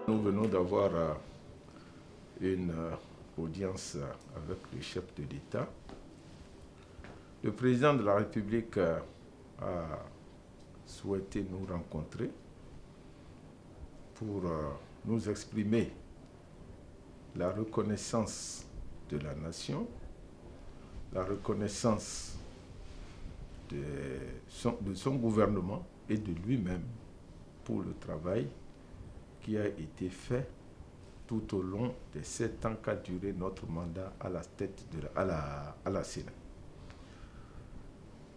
Nous venons d'avoir une audience avec le chef de l'État. Le président de la République a souhaité nous rencontrer pour nous exprimer la reconnaissance de la nation, la reconnaissance de son gouvernement et de lui-même pour le travail qui a été fait tout au long des 7 ans qu'a duré notre mandat à la tête à la Sénat.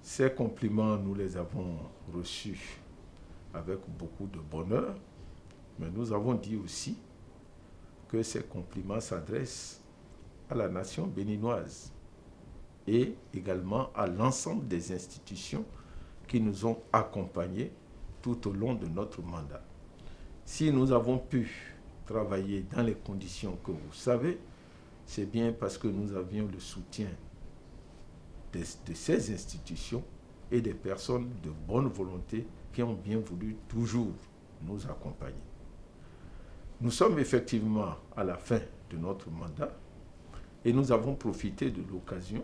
Ces compliments, nous les avons reçus avec beaucoup de bonheur, mais nous avons dit aussi que ces compliments s'adressent à la nation béninoise et également à l'ensemble des institutions qui nous ont accompagnés tout au long de notre mandat. Si nous avons pu travailler dans les conditions que vous savez, c'est bien parce que nous avions le soutien de ces institutions et des personnes de bonne volonté qui ont bien voulu toujours nous accompagner. Nous sommes effectivement à la fin de notre mandat et nous avons profité de l'occasion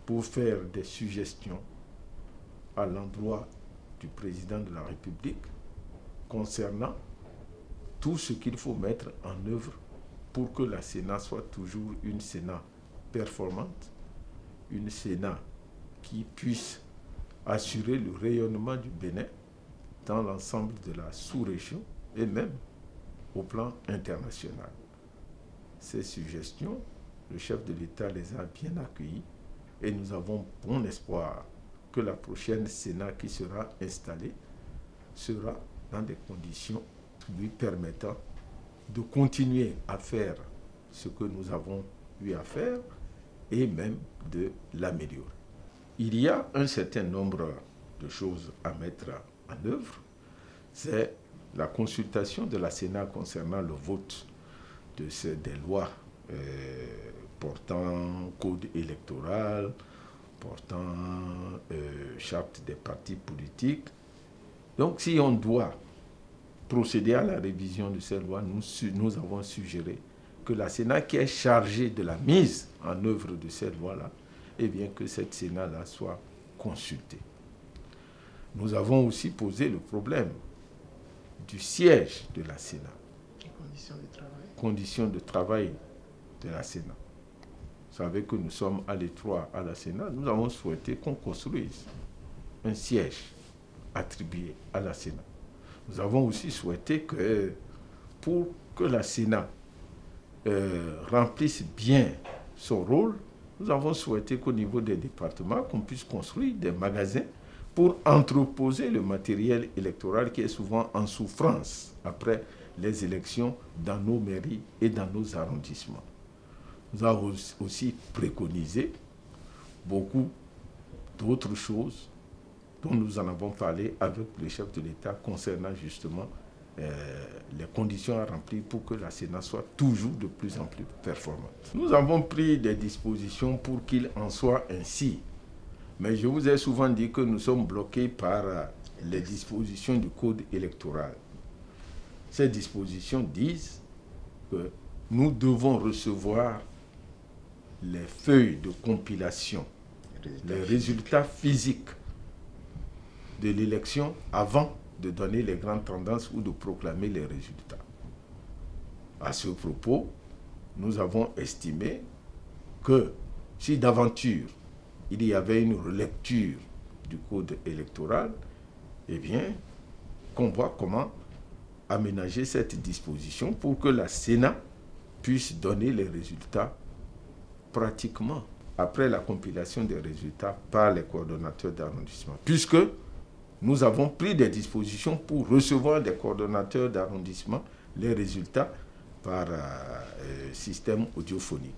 pour faire des suggestions à l'endroit du président de la République concernant tout ce qu'il faut mettre en œuvre pour que la Sénat soit toujours une Sénat performante, une Sénat qui puisse assurer le rayonnement du Bénin dans l'ensemble de la sous-région et même au plan international. Ces suggestions, le chef de l'État les a bien accueillies et nous avons bon espoir que la prochaine Sénat qui sera installée sera dans des conditions lui permettant de continuer à faire ce que nous avons eu à faire et même de l'améliorer. Il y a un certain nombre de choses à mettre en œuvre. C'est la consultation de la Sénat concernant le vote des lois portant code électoral, portant charte des partis politiques. Donc si on doit procéder à la révision de ces lois, nous avons suggéré que la Sénat qui est chargée de la mise en œuvre de ces lois-là, eh bien que cette Sénat-là soit consultée. Nous avons aussi posé le problème du siège de la Sénat. Les conditions de travail. Conditions de travail de la Sénat. Vous savez que nous sommes à l'étroit à la Sénat. Nous avons souhaité qu'on construise un siège attribué à la Sénat. Nous avons aussi souhaité que pour que la Sénat remplisse bien son rôle, nous avons souhaité qu'au niveau des départements, qu'on puisse construire des magasins pour entreposer le matériel électoral qui est souvent en souffrance après les élections dans nos mairies et dans nos arrondissements. Nous avons aussi préconisé beaucoup d'autres choses dont nous en avons parlé avec le chef de l'État concernant justement les conditions à remplir pour que la Sénat soit toujours de plus en plus performante. Nous avons pris des dispositions pour qu'il en soit ainsi. Mais je vous ai souvent dit que nous sommes bloqués par les dispositions du code électoral. Ces dispositions disent que nous devons recevoir les feuilles de compilation, les résultats physiques de l'élection avant de donner les grandes tendances ou de proclamer les résultats. À ce propos, nous avons estimé que si d'aventure il y avait une relecture du code électoral, eh bien, qu'on voit comment aménager cette disposition pour que la Sénat puisse donner les résultats pratiquement après la compilation des résultats par les coordonnateurs d'arrondissement. Puisque nous avons pris des dispositions pour recevoir des coordonnateurs d'arrondissement les résultats par système audiophonique.